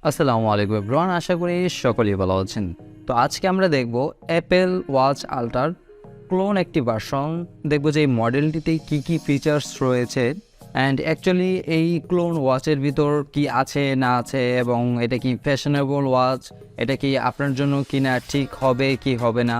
আসসালামু আলাইকুম এভরিওয়ান, আশা করি সকলেই ভালো আছেন। তো আজকে আমরা দেখব অ্যাপেল ওয়াচ আল্ট্রার ক্লোন একটি ভার্সন। দেখব যে এই মডেলটিতে কি কি ফিচার্স রয়েছে অ্যান্ড অ্যাকচুয়ালি এই ক্লোন ওয়াচের ভিতর কি আছে না আছে, এবং এটা কি ফ্যাশনেবল ওয়াচ, এটা কি আপনার জন্য কিনা ঠিক হবে কি হবে না,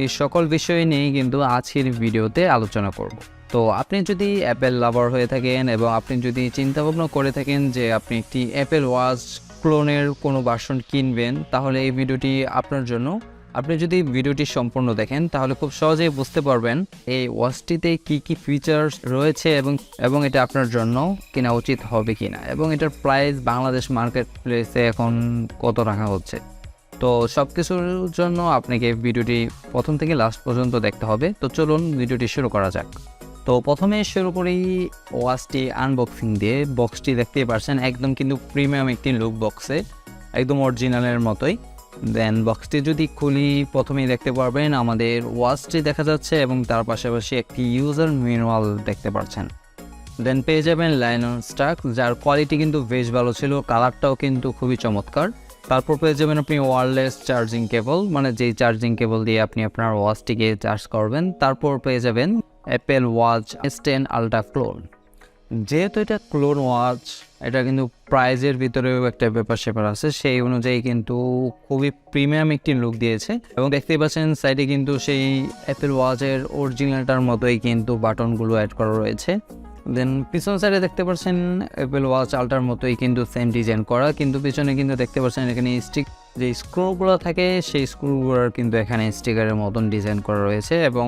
এই সকল বিষয় নিয়েই কিন্তু আজকের ভিডিওতে আলোচনা করব। তো আপনি যদি অ্যাপেল লাভার হয়ে থাকেন এবং আপনি যদি চিন্তাভাবনা করে থাকেন যে আপনি একটি অ্যাপেল ওয়াচ ক্লোনের কোনো ভার্সন কিনবেন, তাহলে এই ভিডিওটি আপনার জন্য। আপনি যদি ভিডিওটি সম্পূর্ণ দেখেন তাহলে খুব সহজেই বুঝতে পারবেন এই ওয়াচটিতে কি কি ফিচার্স রয়েছে এবং এটা আপনার জন্য কেনা উচিত হবে কিনা, এবং এটার প্রাইস বাংলাদেশ মার্কেট প্লেসে এখন কত রাখা হচ্ছে। তো সব কিছুর জন্য আপনাকে ভিডিওটি প্রথম থেকে লাস্ট পর্যন্ত দেখতে হবে। তো চলুন ভিডিওটি শুরু করা যাক। তো প্রথমে শুরু করি ওয়াচটি আনবক্সিং দিয়ে। বক্সটি দেখতেই পারছেন, একদম কিন্তু প্রিমিয়াম একটি লুক বক্সে, একদম অরিজিনালের মতোই। দেন বক্সটি যদি খুলি প্রথমেই দেখতে পারবেন আমাদের ওয়াচটি দেখা যাচ্ছে এবং তার পাশাপাশি একটি ইউজার ম্যানুয়াল দেখতে পাচ্ছেন। দেন পেয়ে যাবেন লাইনন স্টাক, যার কোয়ালিটি কিন্তু বেশ ভালো ছিল, কালারটাও কিন্তু খুবই চমৎকার। তারপর পেয়ে যাবেন আপনি ওয়্যারলেস চার্জিং কেবল, মানে যেই চার্জিং কেবল দিয়ে আপনি আপনার ওয়াচটিকে চার্জ করবেন। তারপর পেয়ে যাবেন Apple watch H10 ultra clone. যেহেতু এটা ক্লোন ওয়াচ, এটা কিন্তু প্রাইজের ভিতরেও একটা ব্যাপার স্যাপার আছে, সেই অনুযায়ী কিন্তু খুবই প্রিমিয়াম একটি লুক দিয়েছে। এবং দেখতেই পাচ্ছেন সাইডে কিন্তু সেই অ্যাপেল ওয়াচের অরিজিনালটার মতোই কিন্তু বাটনগুলো অ্যাড করা রয়েছে। দেন পিছন সাইডে দেখতে পাচ্ছেন অ্যাপেল ওয়াচ আল্ট্রার মতোই কিন্তু সেম ডিজাইন করা, কিন্তু পিছনে কিন্তু দেখতে পাচ্ছেন এখানে স্টিক যে স্ক্রুগুলো থাকে সেই স্ক্রুগুলোর কিন্তু এখানে স্টিকারের মতন ডিজাইন করা রয়েছে, এবং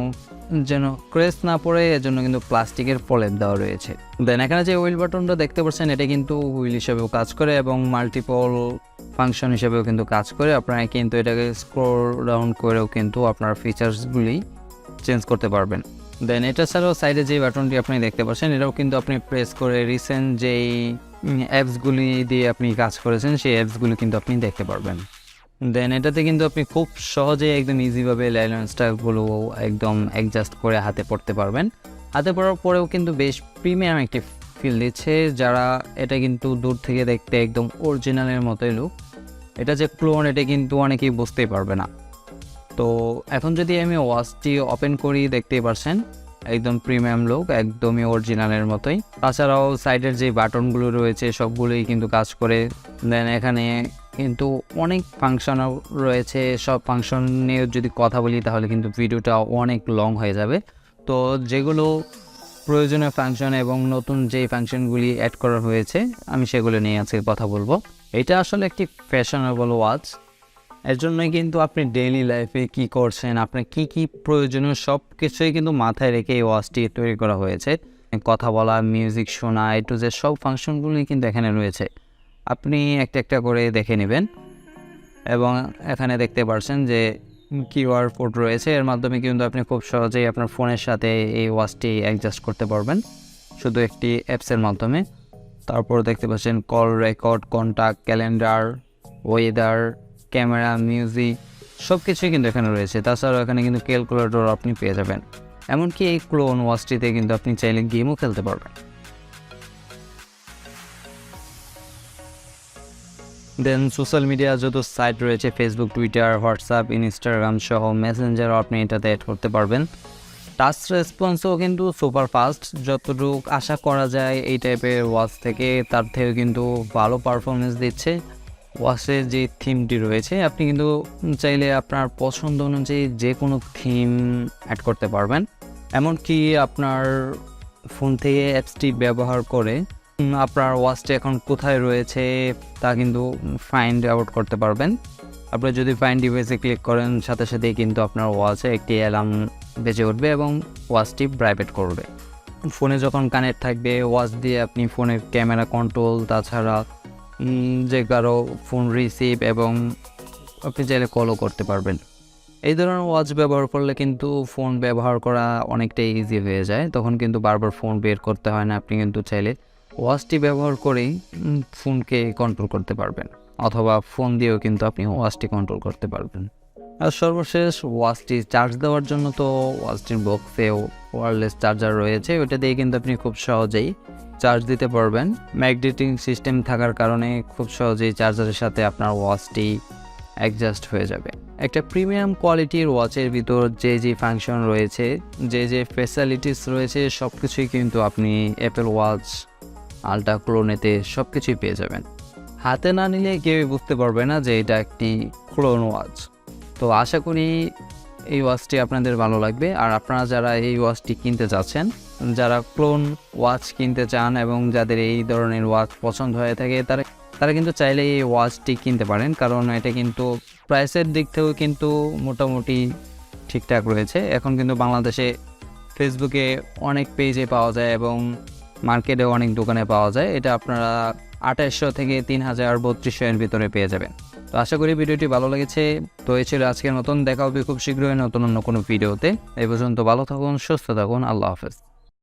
যেন ক্রেস না পড়ে এজন্য কিন্তু প্লাস্টিকের প্রলেপ দেওয়া রয়েছে। দেন এখানে যে হুইল বাটনটা দেখতে পাচ্ছেন এটা কিন্তু হুইল হিসেবেও কাজ করে এবং মাল্টিপল ফাংশন হিসেবেও কিন্তু কাজ করে। আপনারা কিন্তু এটাকে স্ক্রল ডাউন করেও কিন্তু আপনার ফিচার্সগুলি চেঞ্জ করতে পারবেন। দেন এটা ছাড়াও সাইডে যে বাটনটি আপনি দেখতে পাচ্ছেন এটাও কিন্তু আপনি প্রেস করে রিসেন্ট যেই অ্যাপসগুলি দিয়ে আপনি কাজ করেছেন সেই অ্যাপসগুলি কিন্তু আপনি দেখতে পারবেন। দেন এটাতে কিন্তু আপনি খুব সহজে একদম ইজিভাবে লাইনন স্টাইলগুলো একদম অ্যাডজাস্ট করে হাতে পড়তে পারবেন। হাতে পড়ার পরেও কিন্তু বেশ প্রিমিয়াম একটি ফিল দিচ্ছে, যারা এটা কিন্তু দূর থেকে দেখতে একদম অরিজিনালের মতোই লুক। এটা যে ক্লোন এটা কিন্তু অনেকেই বুঝতেই পারবে না। তো এখন যদি আমি ওয়াচটি ওপেন করি দেখতেই পারছেন একদম প্রিমিয়াম লুক, একদমই অরিজিনালের মতোই। তাছাড়াও সাইডের যে বাটনগুলো রয়েছে সবগুলোই কিন্তু কাজ করে। দেন এখানে কিন্তু অনেক ফাংশন রয়েছে, সব ফাংশন নিয়ে যদি কথা বলি তাহলে কিন্তু ভিডিওটা অনেক লং হয়ে যাবে। তো যেগুলো প্রয়োজনীয় ফাংশন এবং নতুন যেই ফাংশনগুলি অ্যাড করা হয়েছে আমি সেগুলো নিয়ে আজকে কথা বলবো। এটা আসলে একটি ফ্যাশনেবল ওয়াচ, এর জন্যই কিন্তু আপনি ডেইলি লাইফে কি করছেন, আপনার কি কি প্রয়োজনীয় সব কিছুই কিন্তু মাথায় রেখে এই ওয়াচটি তৈরি করা হয়েছে। কথা বলা, মিউজিক শোনা, একটু যে সব ফাংশনগুলি কিন্তু এখানে রয়েছে, আপনি একটা একটা করে দেখে নেবেন। এবং এখানে দেখতে পাচ্ছেন যে কিউআর কোড রয়েছে, এর মাধ্যমে কিন্তু আপনি খুব সহজেই আপনার ফোনের সাথে এই ওয়াচটি অ্যাডজাস্ট করতে পারবেন শুধু একটি অ্যাপসের মাধ্যমে। তারপর দেখতে পাচ্ছেন call record, contact, calendar, weather, camera, music সব কিছুই কিন্তু এখানে রয়েছে। তাছাড়াও এখানে কিন্তু ক্যালকুলেটর আপনি পেয়ে যাবেন। এমনকি এই ক্লোন ওয়াচটিতে কিন্তু আপনি চাইলে গেমও খেলতে পারবেন। দেন সোশ্যাল মিডিয়া যত সাইট রয়েছে ফেসবুক, টুইটার, হোয়াটসঅ্যাপ, ইনস্টাগ্রাম সহ মেসেঞ্জারও আপনি এটাতে অ্যাড করতে পারবেন। টাচ রেসপন্সও কিন্তু সুপার ফাস্ট, যতটুকু আশা করা যায় এই টাইপের ওয়াচ থেকে তার থেকে কিন্তু ভালো পারফরমেন্স দিচ্ছে। ওয়াচের যে থিমটি রয়েছে আপনি কিন্তু চাইলে আপনার পছন্দ অনুযায়ী যে কোনো থিম অ্যাড করতে পারবেন। এমনকি আপনার ফোন থেকে অ্যাপসটি ব্যবহার করে আপনার ওয়াচটি এখন কোথায় রয়েছে তা কিন্তু ফাইন্ড আউট করতে পারবেন। আপনি যদি ফাইন্ড ডিভাইসে ক্লিক করেন সাথে সাথেই কিন্তু আপনার ওয়াচে একটি অ্যালার্ম বেজে উঠবে এবং ওয়াচটি ভাইব্রেট করবে। ফোনে যখন কানেক্ট থাকবে ওয়াচ দিয়ে আপনি ফোনের ক্যামেরা কন্ট্রোল, তাছাড়া যে কারো ফোন রিসিভ এবং আপনি চাইলে কলও করতে পারবেন। এই ধরনের ওয়াচ ব্যবহার করলে কিন্তু ফোন ব্যবহার করা অনেকটাই ইজি হয়ে যায়, তখন কিন্তু বারবার ফোন বের করতে হয় না। আপনি কিন্তু চাইলে ওয়াচটি ব্যবহার করেই ফোনকে কন্ট্রোল করতে পারবেন, অথবা ফোন দিয়েও কিন্তু আপনি ওয়াচটি কন্ট্রোল করতে পারবেন। আর সর্বশেষ ওয়াচটি চার্জ দেওয়ার জন্য তো ওয়াচটির বক্সেও ওয়্যারলেস চার্জার রয়েছে, ওইটা দিয়ে কিন্তু আপনি খুব সহজেই চার্জ দিতে পারবেন। ম্যাগনেটিক সিস্টেম থাকার কারণে খুব সহজেই চার্জারের সাথে আপনার ওয়াচটি অ্যাডজাস্ট হয়ে যাবে। একটা প্রিমিয়াম কোয়ালিটির ওয়াচের ভিতর যে ফাংশন রয়েছে, যে ফ্যাসিলিটিস রয়েছে, সব কিছুই কিন্তু আপনি অ্যাপেল ওয়াচ আল্ট্রা ক্লোনেতে সব কিছুই পেয়ে যাবেন। হাতে না নিলে কেউই বুঝতে পারবে না যে এটা একটি ক্লোন ওয়াচ। তো আশা করি এই ওয়াচটি আপনাদের ভালো লাগবে। আর আপনারা যারা এই ওয়াচটি কিনতে চাচ্ছেন, যারা ক্লোন ওয়াচ কিনতে চান এবং যাদের এই ধরনের ওয়াচ পছন্দ হয়ে থাকে, তারা কিন্তু চাইলে এই ওয়াচটি কিনতে পারেন, কারণ এটা কিন্তু প্রাইসের দিক থেকেও কিন্তু মোটামুটি ঠিকঠাক রয়েছে। এখন কিন্তু বাংলাদেশে ফেসবুকে অনেক পেজে পাওয়া যায় এবং মার্কেটে অনেক দোকানে পাওয়া যায়। এটা আপনারা 2800 থেকে 3000-3200 এর ভিতরে পেয়ে যাবেন। তো আশা করি ভিডিওটি ভালো লেগেছে। তো এই ছিল আজকের মতন। দেখা হবে খুব শীঘ্রই নতুন অন্য কোনো ভিডিওতে। এই পর্যন্ত ভালো থাকুন, সুস্থ থাকুন। আল্লাহ হাফেজ।